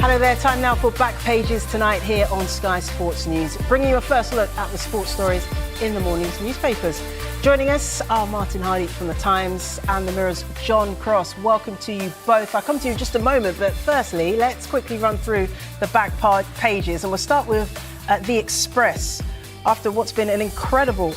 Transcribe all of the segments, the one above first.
Hello there, time now for Back Pages tonight here on Sky Sports News, bringing you a first look at the sports stories in the morning's newspapers. Joining us are Martin Hardy from The Times and The Mirror's John Cross. Welcome to you both. I'll come to you in just a moment, but firstly, let's quickly run through the back pages, and we'll start with The Express. After what's been an incredible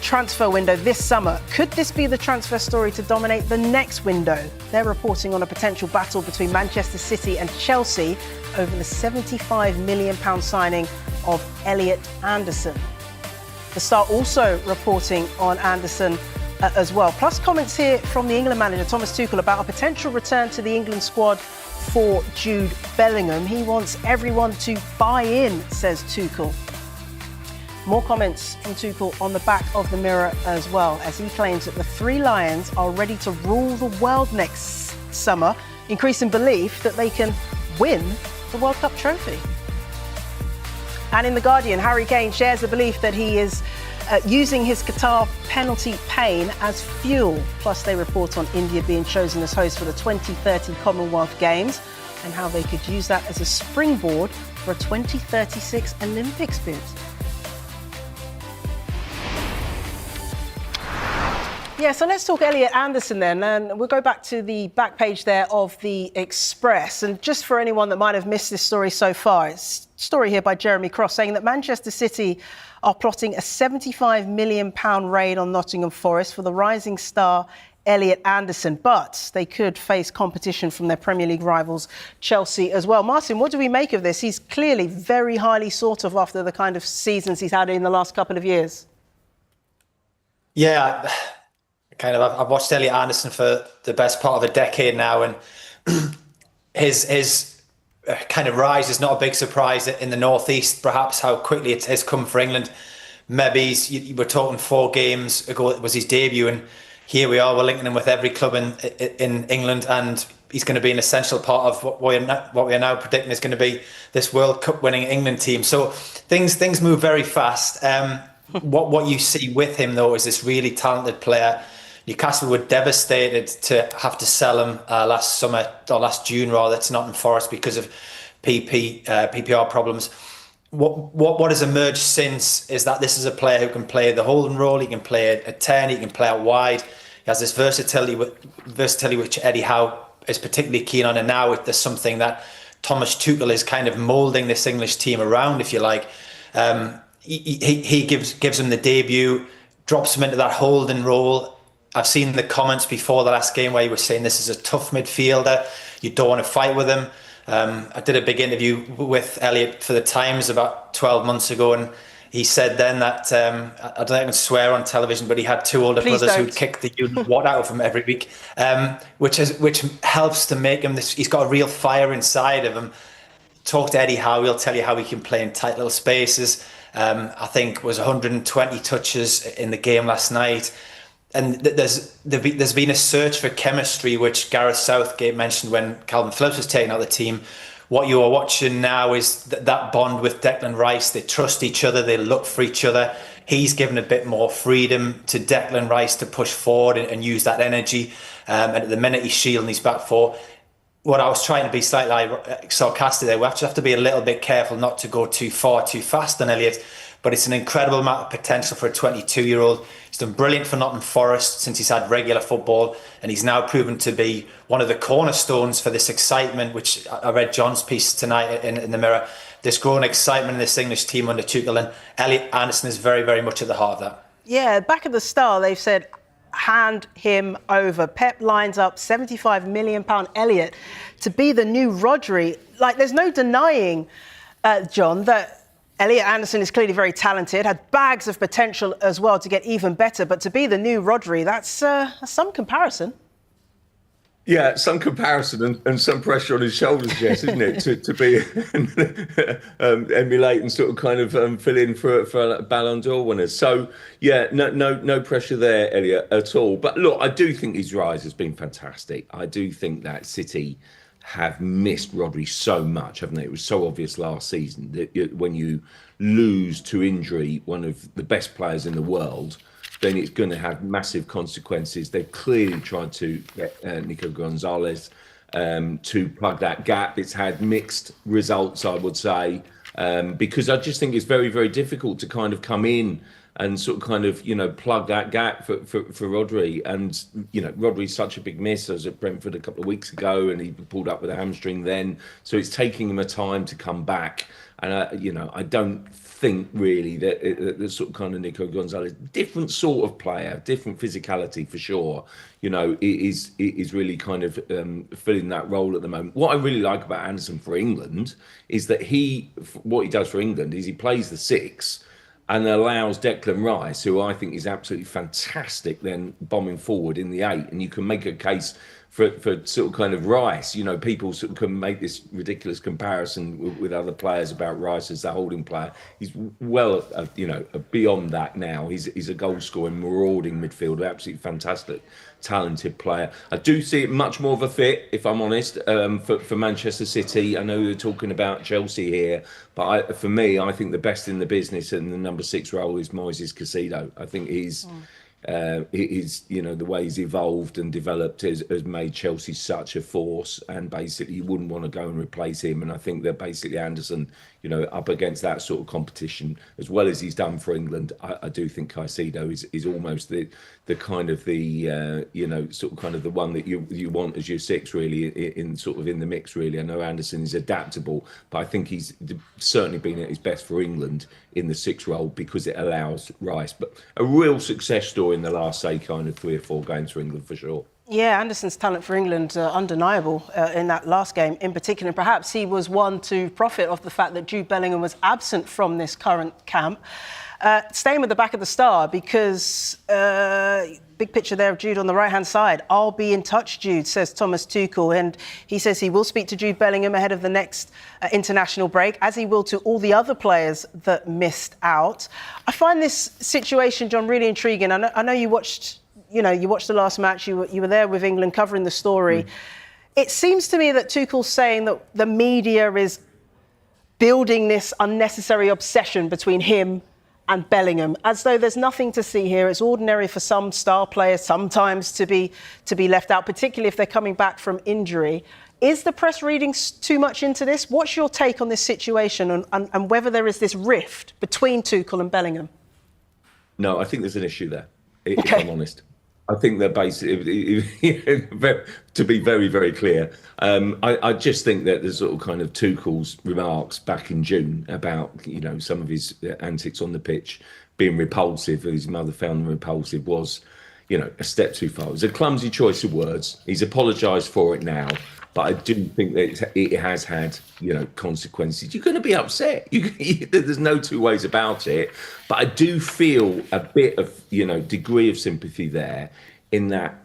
transfer window this summer, could this be the transfer story to dominate the next window? They're reporting on a potential battle between Manchester City and Chelsea over the £75 million signing of Elliot Anderson. The Star also reporting on Anderson as well. Plus comments here from the England manager, Thomas Tuchel, about a potential return to the England squad for Jude Bellingham. He wants everyone to buy in, says Tuchel. More comments from Tuchel on the back of the Mirror as well, as he claims that the Three Lions are ready to rule the world next summer, increasing belief that they can win the World Cup trophy. And in The Guardian, Harry Kane shares the belief that he is using his Qatar penalty pain as fuel. Plus, they report on India being chosen as host for the 2030 Commonwealth Games and how they could use that as a springboard for a 2036 Olympics bid. Yeah, so let's talk Elliot Anderson then, and we'll go back to the back page there of The Express. And just for anyone that might have missed this story so far, it's a story here by Jeremy Cross saying that Manchester City are plotting a £75 million raid on Nottingham Forest for the rising star Elliot Anderson, but they could face competition from their Premier League rivals Chelsea as well. Martin, what do we make of this? He's clearly very highly sought of after the kind of seasons he's had in the last couple of years. Yeah, I've watched Elliot Anderson for the best part of a decade now, and his kind of rise is not a big surprise in the northeast. Perhaps how quickly it has come for England. Maybe we're talking 4 games ago it was his debut, and here we are. We're linking him with every club in England, and he's going to be an essential part of what we are now predicting is going to be this World Cup winning England team. So things move very fast. What you see with him though is this really talented player. Newcastle were devastated to have to sell him last June rather, to Nottingham Forest because of PPR problems. What has emerged since is that this is a player who can play the holding role. He can play a 10. He can play out wide. He has this versatility which Eddie Howe is particularly keen on. And now there's something that Thomas Tuchel is kind of moulding this English team around, if you like. He gives him the debut, drops him into that holding role. I've seen the comments before the last game where he was saying this is a tough midfielder. You don't want to fight with him. I did a big interview with Elliot for The Times about 12 months ago, and he said then that, I don't think I can swear on television, but he had 2 older brothers who'd kick the what out of him every week, which helps to make him this. He's got a real fire inside of him. Talk to Eddie Howe, he'll tell you how he can play in tight little spaces. I think it was 120 touches in the game last night. And there's been a search for chemistry, which Gareth Southgate mentioned when Calvin Phillips was taking out the team. What you are watching now is that bond with Declan Rice. They trust each other. They look for each other. He's given a bit more freedom to Declan Rice to push forward and use that energy. And at the minute, he's shielding his back four. What I was trying to be slightly sarcastic there, we have to be a little bit careful not to go too far, too fast on Elliot. But it's an incredible amount of potential for a 22-year-old. He's done brilliant for Nottingham Forest since he's had regular football, and he's now proven to be one of the cornerstones for this excitement, which I read John's piece tonight in the Mirror, this growing excitement in this English team under Tuchel, and Elliot Anderson is very, very much at the heart of that. Yeah, back at the Star, they've said, hand him over. Pep lines up £75 million Elliot to be the new Rodri. Like, there's no denying, John, that Elliot Anderson is clearly very talented, had bags of potential as well to get even better, but to be the new Rodri, that's some comparison. Yeah, some comparison and some pressure on his shoulders, Jess, isn't it? to be emulate and sort of kind of fill in for a Ballon d'Or winners. So yeah, no pressure there, Elliot, at all. But look, I do think his rise has been fantastic. I do think that City have missed Rodri so much, haven't they? It was so obvious last season that when you lose to injury one of the best players in the world, then it's going to have massive consequences. They've clearly tried to get Nico Gonzalez to plug that gap. It's had mixed results, I would say, because I just think it's very, very difficult to kind of come in and sort of kind of, plug that gap for Rodri. And, Rodri's such a big miss. I was at Brentford a couple of weeks ago and he pulled up with a hamstring then. So it's taking him a time to come back. And, I don't think really that the sort of kind of Nico Gonzalez, different sort of player, different physicality for sure, it is really kind of filling that role at the moment. What I really like about Anderson for England is that what he does for England is he plays the 6 and allows Declan Rice, who I think is absolutely fantastic, then bombing forward in the 8. And you can make a case for sort of kind of Rice. People sort of can make this ridiculous comparison with other players about Rice as the holding player. He's well, beyond that now. He's a goal-scoring, marauding midfielder, absolutely fantastic, talented player. I do see it much more of a fit, if I'm honest, for Manchester City. I know you're talking about Chelsea here, but for me, I think the best in the business in the number 6 role is Moises Caicedo. I think he's... the way he's evolved and developed has made Chelsea such a force, and basically you wouldn't want to go and replace him. And I think that basically Anderson, up against that sort of competition, as well as he's done for England, I do think Caicedo is almost the kind of the sort of kind of the one that you want as your 6 really in sort of in the mix really. I know Anderson is adaptable, but I think he's certainly been at his best for England in the 6 role because it allows Rice. But a real success story in the last, say, kind of 3 or 4 games for England for sure. Yeah, Anderson's talent for England undeniable in that last game in particular. And perhaps he was one to profit off the fact that Jude Bellingham was absent from this current camp. Staying with the back of the star, because big picture there of Jude on the right-hand side. I'll be in touch, Jude, says Thomas Tuchel. And he says he will speak to Jude Bellingham ahead of the next international break, as he will to all the other players that missed out. I find this situation, John, really intriguing. I know you watched... you watched the last match, you were there with England covering the story. It seems to me that Tuchel's saying that the media is building this unnecessary obsession between him and Bellingham, as though there's nothing to see here. It's ordinary for some star players sometimes to be left out, particularly if they're coming back from injury. Is the press reading too much into this? What's your take on this situation and whether there is this rift between Tuchel and Bellingham? No, I think there's an issue there, if I'm honest. I think that basically, to be very, very clear, I just think that the sort of kind of Tuchel's remarks back in June about, some of his antics on the pitch being repulsive, his mother found them repulsive, was, a step too far. It was a clumsy choice of words. He's apologised for it now. But I do think that it has had, consequences. You're going to be upset. There's no two ways about it. But I do feel a bit of, degree of sympathy there in that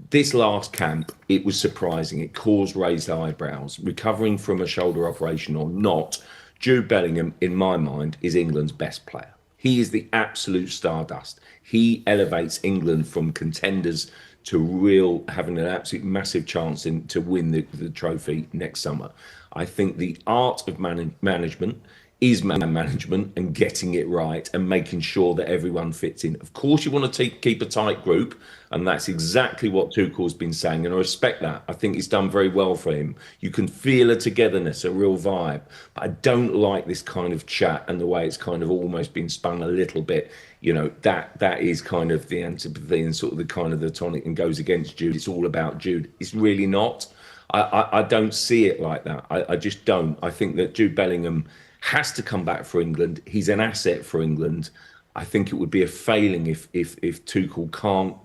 this last camp, it was surprising. It caused raised eyebrows. Recovering from a shoulder operation or not, Jude Bellingham, in my mind, is England's best player. He is the absolute stardust. He elevates England from contenders to having an absolute massive chance to win the trophy next summer. I think the art of management is management and getting it right and making sure that everyone fits in. Of course, you want to keep a tight group, and that's exactly what Tuchel's been saying, and I respect that. I think it's done very well for him. You can feel a togetherness, a real vibe, but I don't like this kind of chat and the way it's kind of almost been spun a little bit. That is kind of the antipathy and sort of the kind of the tonic and goes against Jude. It's all about Jude. It's really not. I don't see it like that. I just don't. I think that Jude Bellingham has to come back for England. He's an asset for England. I think it would be a failing if Tuchel can't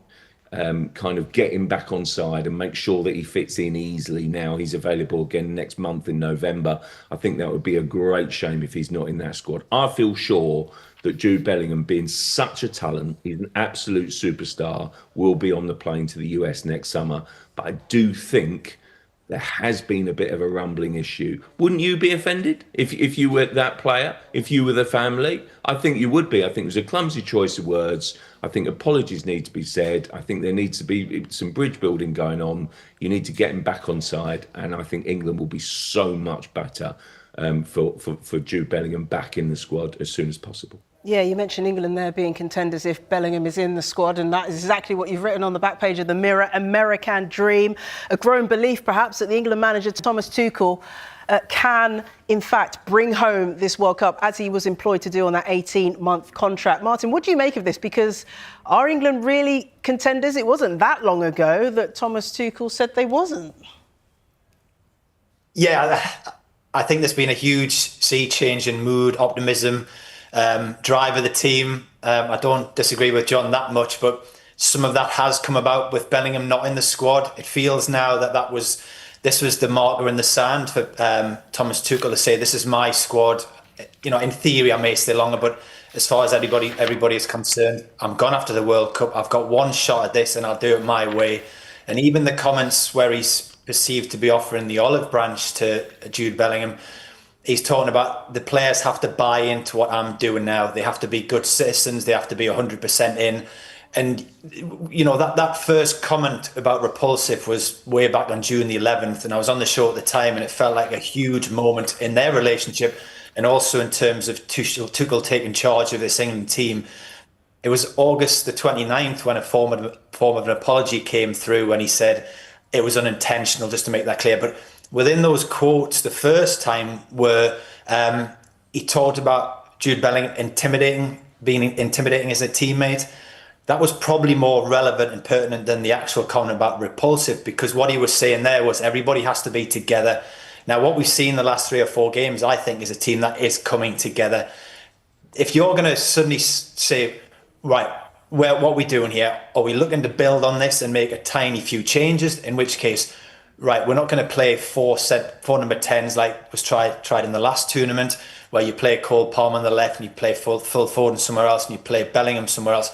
kind of get him back on side and make sure that he fits in easily. Now he's available again next month in November. I think that would be a great shame if he's not in that squad. I feel sure that Jude Bellingham, being such a talent, he's an absolute superstar, will be on the plane to the US next summer. But I do think there has been a bit of a rumbling issue. Wouldn't you be offended if you were that player, if you were the family? I think you would be. I think it was a clumsy choice of words. I think apologies need to be said. I think there needs to be some bridge building going on. You need to get him back on side. And I think England will be so much better for Jude Bellingham back in the squad as soon as possible. Yeah, you mentioned England there being contenders if Bellingham is in the squad, and that is exactly what you've written on the back page of the Mirror. American dream, a growing belief perhaps that the England manager Thomas Tuchel can, in fact, bring home this World Cup as he was employed to do on that 18-month contract. Martin, what do you make of this? Because are England really contenders? It wasn't that long ago that Thomas Tuchel said they wasn't. Yeah, I think there's been a huge sea change in mood, optimism, drive of the team. I don't disagree with John that much, but some of that has come about with Bellingham not in the squad. It feels now that this was the marker in the sand for Thomas Tuchel to say, this is my squad. You know, in theory, I may stay longer, but as far as everybody is concerned, I'm gone after the World Cup. I've got one shot at this and I'll do it my way. And even the comments where he's perceived to be offering the olive branch to Jude Bellingham, he's talking about the players have to buy into what I'm doing now. They have to be good citizens. They have to be 100% in. And, you know, that first comment about repulsive was way back on June the 11th. And I was on the show at the time, and it felt like a huge moment in their relationship. And also in terms of Tuchel taking charge of this England team. It was August the 29th when a form of an apology came through, when he said it was unintentional, just to make that clear. But within those quotes, the first time where he talked about Jude Bellingham being intimidating as a teammate, that was probably more relevant and pertinent than the actual comment about repulsive, because what he was saying there was everybody has to be together. Now, what we've seen the last 3 or 4 games, I think, is a team that is coming together. If you're going to suddenly say, right, what are we doing here? Are we looking to build on this and make a tiny few changes? In which case, right, we're not going to play four number 10s like was tried in the last tournament, where you play Cole Palmer on the left and you play Phil Foden somewhere else and you play Bellingham somewhere else.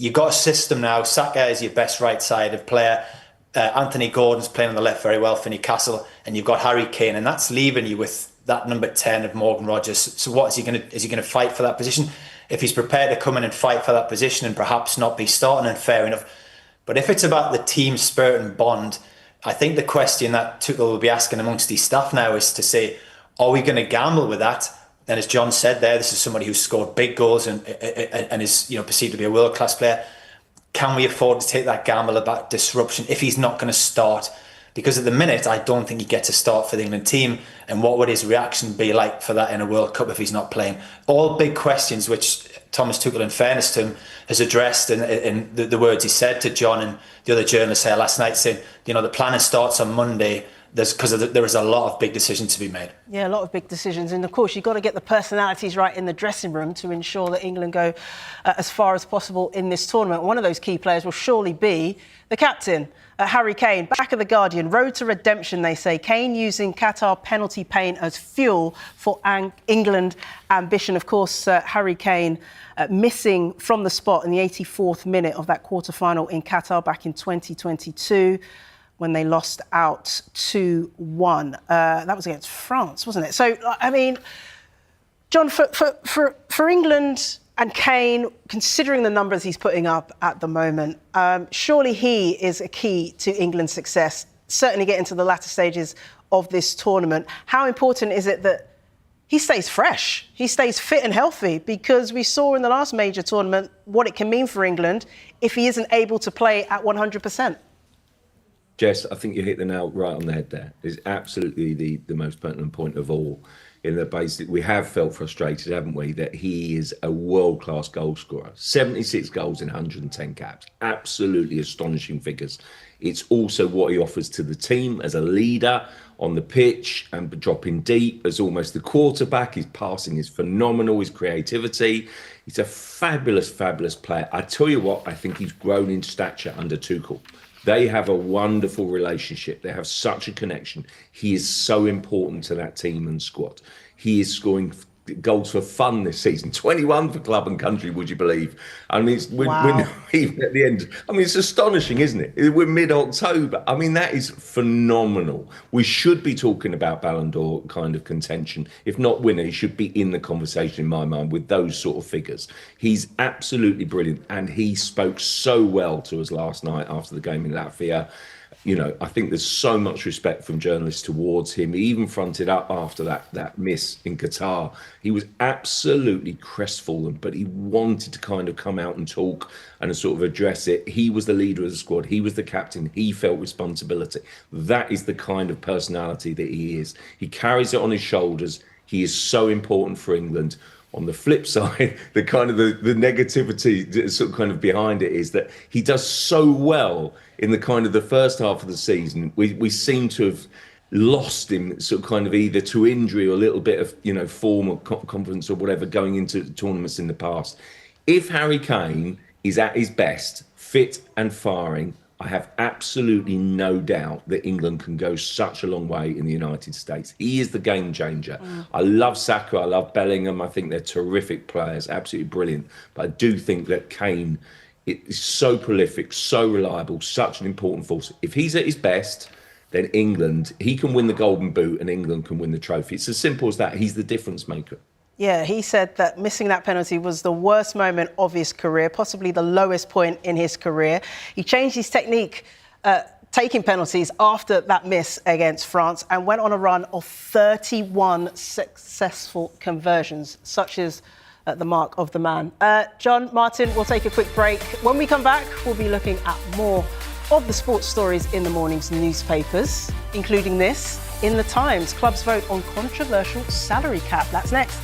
You've got a system now. Saka is your best right-sided player. Anthony Gordon's playing on the left very well for Newcastle, and you've got Harry Kane, and that's leaving you with that number 10 of Morgan Rogers. So what is he going to fight for that position? If he's prepared to come in and fight for that position and perhaps not be starting, then fair enough. But if it's about the team spirit and bond, I think the question that Tuchel will be asking amongst his staff now is to say, are we going to gamble with that? And as John said there, this is somebody who's scored big goals and is, you know, perceived to be a world-class player. Can we afford to take that gamble about disruption if he's not going to start? Because at the minute, I don't think he gets a start for the England team. And what would his reaction be like for that in a World Cup if he's not playing? All big questions which Thomas Tuchel, in fairness to him, has addressed in the words he said to John and the other journalists here last night, saying, you know, the planning starts on Monday. There is a lot of big decisions to be made. Yeah, a lot of big decisions. And of course, you've got to get the personalities right in the dressing room to ensure that England go as far as possible in this tournament. One of those key players will surely be the captain, Harry Kane. Back of the Guardian, road to redemption, they say. Kane using Qatar penalty pain as fuel for England ambition. Of course, Harry Kane missing from the spot in the 84th minute of that quarter-final in Qatar back in 2022. When they lost out 2-1. That was against France, wasn't it? So, I mean, John, for England and Kane, considering the numbers he's putting up at the moment, surely he is a key to England's success, certainly getting to the latter stages of this tournament. How important is it that he stays fresh, he stays fit and healthy? Because we saw in the last major tournament what it can mean for England if he isn't able to play at 100%. Jess, I think you hit the nail right on the head there. It's absolutely the most pertinent point of all. In the basic, we have felt frustrated, haven't we, that he is a world-class goal scorer. 76 goals in 110 caps. Absolutely astonishing figures. It's also what he offers to the team as a leader on the pitch and dropping deep as almost the quarterback. His passing is phenomenal, his creativity. He's a fabulous, fabulous player. I tell you what, I think he's grown in stature under Tuchel. They have a wonderful relationship. They have such a connection. He is so important to that team and squad. He is scoring goals for fun this season. 21 for club and country, would you believe? I mean, we're even at the end. I mean, it's astonishing, isn't it? We're mid-October. I mean, that is phenomenal. We should be talking about Ballon d'Or kind of contention. If not winner, he should be in the conversation, in my mind, with those sort of figures. He's absolutely brilliant. And he spoke so well to us last night after the game in Latvia. I think there's so much respect from journalists towards him. He even fronted up after that miss in Qatar. He was absolutely crestfallen, but he wanted to kind of come out and talk and sort of address it. He was the leader of the squad. He was the captain. He felt responsibility. That is the kind of personality that he is. He carries it on his shoulders. He is so important for England. On the flip side, the negativity sort of kind of behind it is that he does so well in the kind of the first half of the season. We seem to have lost him sort of kind of either to injury or a little bit of form or confidence or whatever going into tournaments in the past. If Harry Kane is at his best, fit and firing, I have absolutely no doubt that England can go such a long way in the United States. He is the game changer. I love Saka, I love Bellingham. I think they're terrific players, absolutely brilliant. But I do think that Kane is so prolific, so reliable, such an important force. If he's at his best, then England, he can win the Golden Boot and England can win the trophy. It's as simple as that. He's the difference maker. Yeah, he said that missing that penalty was the worst moment of his career, possibly the lowest point in his career. He changed his technique, taking penalties after that miss against France, and went on a run of 31 successful conversions, such as the mark of the man. John, Martin, we'll take a quick break. When we come back, we'll be looking at more of the sports stories in the morning's newspapers, including this. In the Times, clubs vote on controversial salary cap. That's next.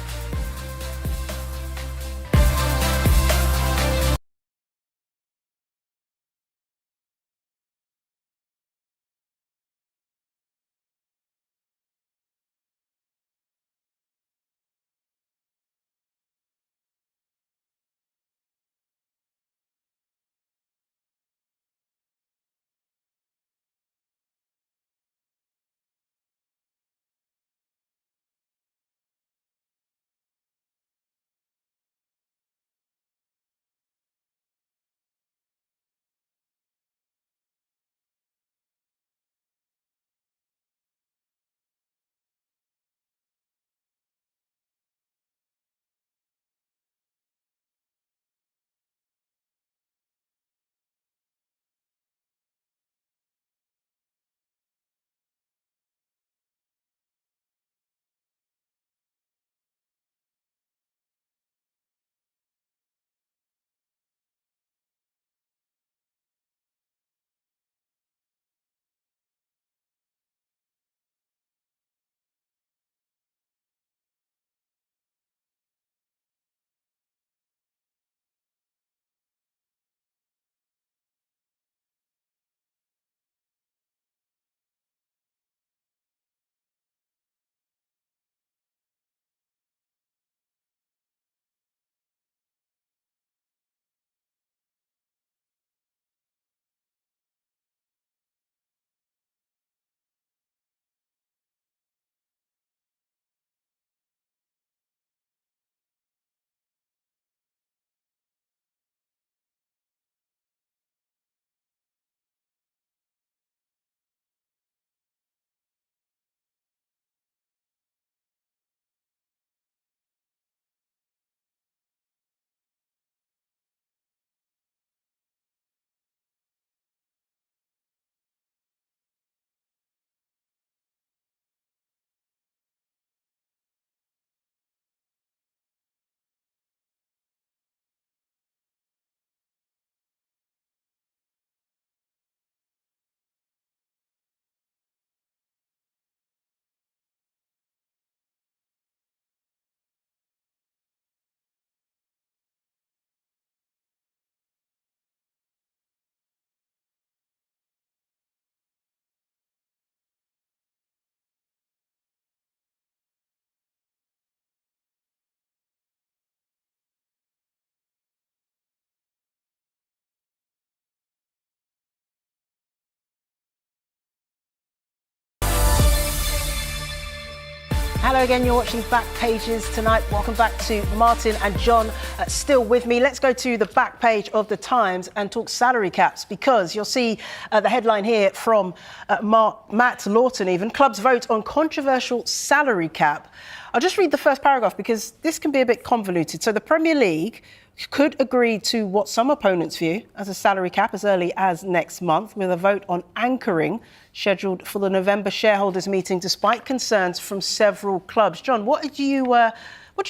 Hello again, you're watching Back Pages tonight. Welcome back to Martin and John, still with me. Let's go to the back page of the Times and talk salary caps, because you'll see the headline here from Matt Lawton even. Clubs vote on controversial salary cap. I'll just read the first paragraph because this can be a bit convoluted. So the Premier League could agree to what some opponents view as a salary cap as early as next month, with a vote on anchoring scheduled for the November shareholders meeting, despite concerns from several clubs. John, what do you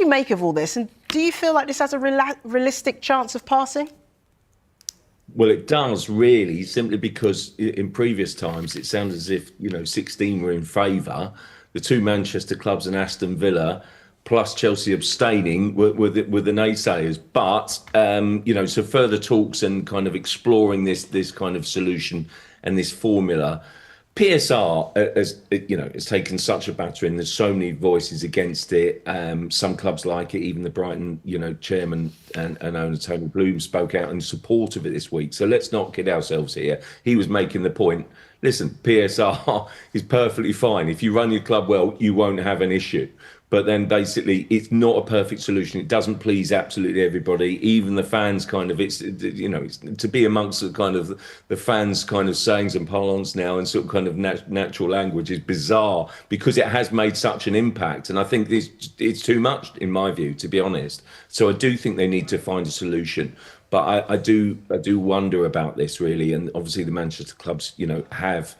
make of all this? And do you feel like this has a realistic chance of passing? Well, it does really, simply because in previous times it sounded as if 16 were in favour. The two Manchester clubs and Aston Villa, plus Chelsea abstaining, were the naysayers. But so further talks and kind of exploring this kind of solution and this formula. PSR has taken such a battering. There's so many voices against it. Some clubs like it. Even the Brighton, chairman and owner Tony Bloom spoke out in support of it this week. So let's not kid ourselves here. He was making the point. Listen, PSR is perfectly fine. If you run your club well, you won't have an issue. But then basically, it's not a perfect solution. It doesn't please absolutely everybody, even the fans. It's to be amongst the kind of the fans' kind of sayings and parlance now, and sort of kind of natural language is bizarre because it has made such an impact. And I think it's too much, in my view, to be honest. So I do think they need to find a solution. But I do wonder about this really, and obviously the Manchester clubs, have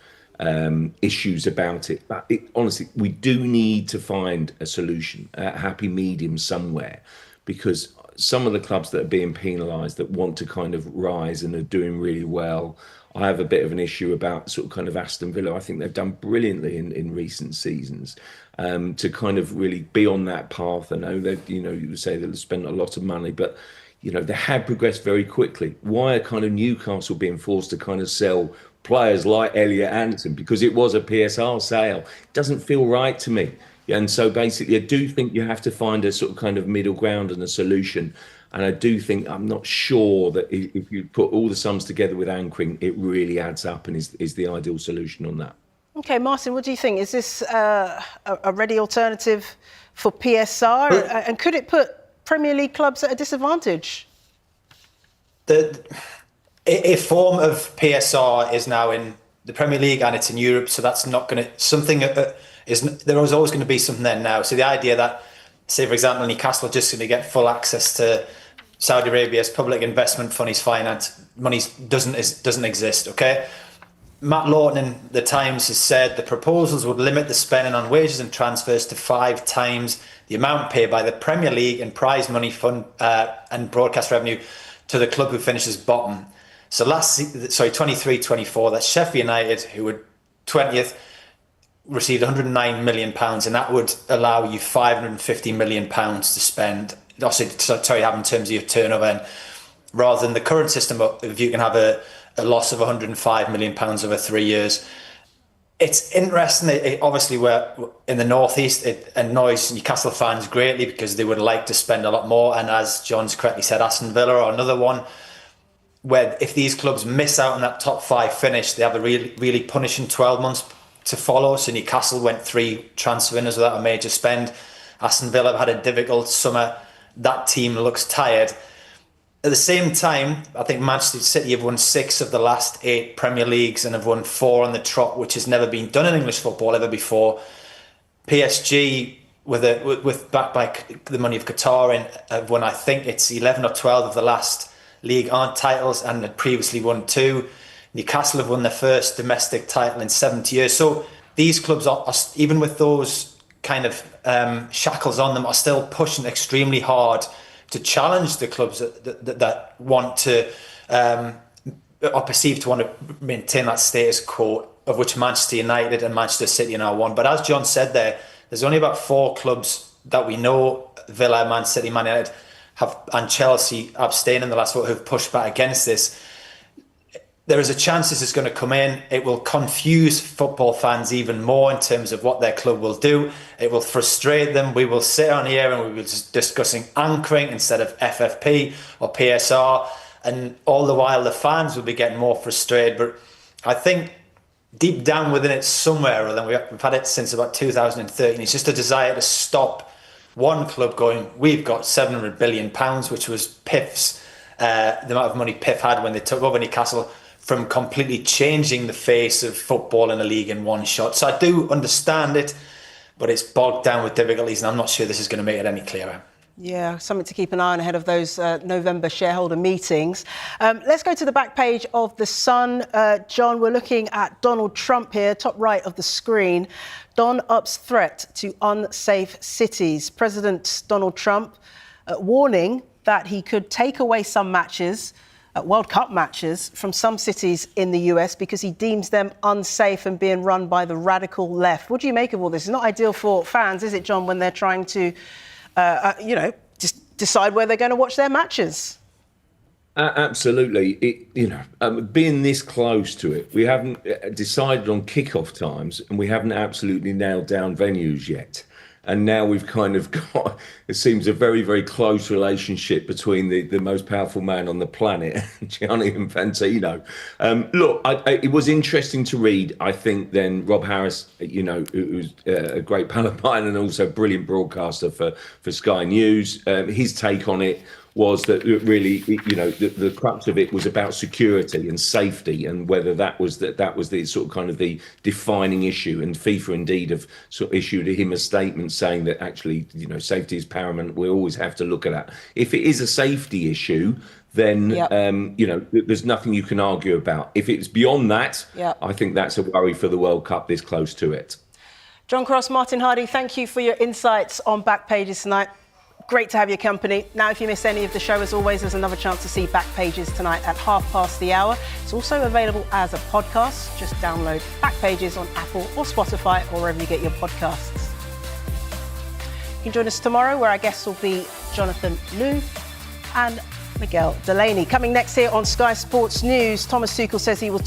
issues about it. But honestly, we do need to find a solution, a happy medium somewhere, because some of the clubs that are being penalised, that want to kind of rise and are doing really well, I have a bit of an issue about sort of kind of Aston Villa. I think they've done brilliantly in recent seasons to kind of really be on that path. I know that, you say they've spent a lot of money, but they have progressed very quickly. Why are kind of Newcastle being forced to kind of sell players like Elliot Anderson? Because it was a PSR sale. It doesn't feel right to me. And so basically, I do think you have to find a sort of kind of middle ground and a solution. And I do think, I'm not sure that if you put all the sums together with anchoring, it really adds up and is the ideal solution on that. Okay, Martin, what do you think? Is this a ready alternative for PSR? And could it put Premier League clubs at a disadvantage? A form of PSR is now in the Premier League and it's in Europe, so that's not going to there is always going to be something there now. So the idea that, say for example, Newcastle are just going to get full access to Saudi Arabia's public investment funds finance money doesn't exist. Okay, Matt Lawton in the Times has said the proposals would limit the spending on wages and transfers to 5 times the amount paid by the Premier League in prize money fund and broadcast revenue to the club who finishes bottom. So 23-24, that's Sheffield United, who were 20th, received £109 million, and that would allow you £550 million to spend. Sorry, have in terms of your turnover, and rather than the current system, if you can have a loss of £105 million over 3 years. It's interesting. Obviously, we're in the northeast. It annoys Newcastle fans greatly because they would like to spend a lot more. And as John's correctly said, Aston Villa are another one where if these clubs miss out on that top 5 finish, they have a really, really punishing 12 months to follow. So Newcastle went 3 transfer windows without a major spend. Aston Villa had a difficult summer. That team looks tired. At the same time, I think Manchester City have won 6 of the last 8 Premier Leagues and have won 4 on the trot, which has never been done in English football ever before. PSG, with backed by the money of Qatar, have won, I think it's 11 or 12 of the last League One titles and had previously won 2. Newcastle have won their first domestic title in 70 years. So these clubs are even with those kind of shackles on them, are still pushing extremely hard to challenge the clubs that want to are perceived to want to maintain that status quo, of which Manchester United and Manchester City are now one. But as John said there's only about 4 clubs that we know, Villa, Man City, Man United, and Chelsea abstain in the last vote, who've pushed back against this. There is a chance this is going to come in. It will confuse football fans even more in terms of what their club will do. It will frustrate them. We will sit on here and we will be discussing anchoring instead of FFP or PSR. And all the while the fans will be getting more frustrated. But I think deep down within it somewhere, and we've had it since about 2013, it's just a desire to stop one club going, we've got £700 billion, which was PIF's, the amount of money PIF had when they took over Newcastle, from completely changing the face of football in a league in one shot. So I do understand it, but it's bogged down with difficulties, and I'm not sure this is going to make it any clearer. Yeah, something to keep an eye on ahead of those November shareholder meetings. Let's go to the back page of The Sun. John, we're looking at Donald Trump here, top right of the screen. Don ups threat to unsafe cities. President Donald Trump warning that he could take away some matches, World Cup matches, from some cities in the US because he deems them unsafe and being run by the radical left. What do you make of all this? It's not ideal for fans, is it, John, when they're trying to just decide where they're going to watch their matches? Absolutely. Being this close to it, we haven't decided on kickoff times and we haven't absolutely nailed down venues yet. And now we've kind of got, it seems, a very, very close relationship between the most powerful man on the planet, Gianni Infantino. Look, it was interesting to read. I think then Rob Harris, who's a great pal of mine and also a brilliant broadcaster for Sky News, his take on it was that really, the crux of it was about security and safety, and whether that was the sort of kind of the defining issue. And FIFA indeed have sort of issued him a statement saying that actually, safety is paramount. We always have to look at that. If it is a safety issue, then there's nothing you can argue about. If it's beyond that, I think that's a worry for the World Cup this close to it. John Cross, Martin Hardy, thank you for your insights on Back Pages tonight. Great to have your company. Now, if you miss any of the show, as always, there's another chance to see Back Pages tonight at 1:30. It's also available as a podcast. Just download Back Pages on Apple or Spotify or wherever you get your podcasts. You can join us tomorrow, where our guests will be Jonathan Liu and Miguel Delaney. Coming next here on Sky Sports News, Thomas Tuchel says he will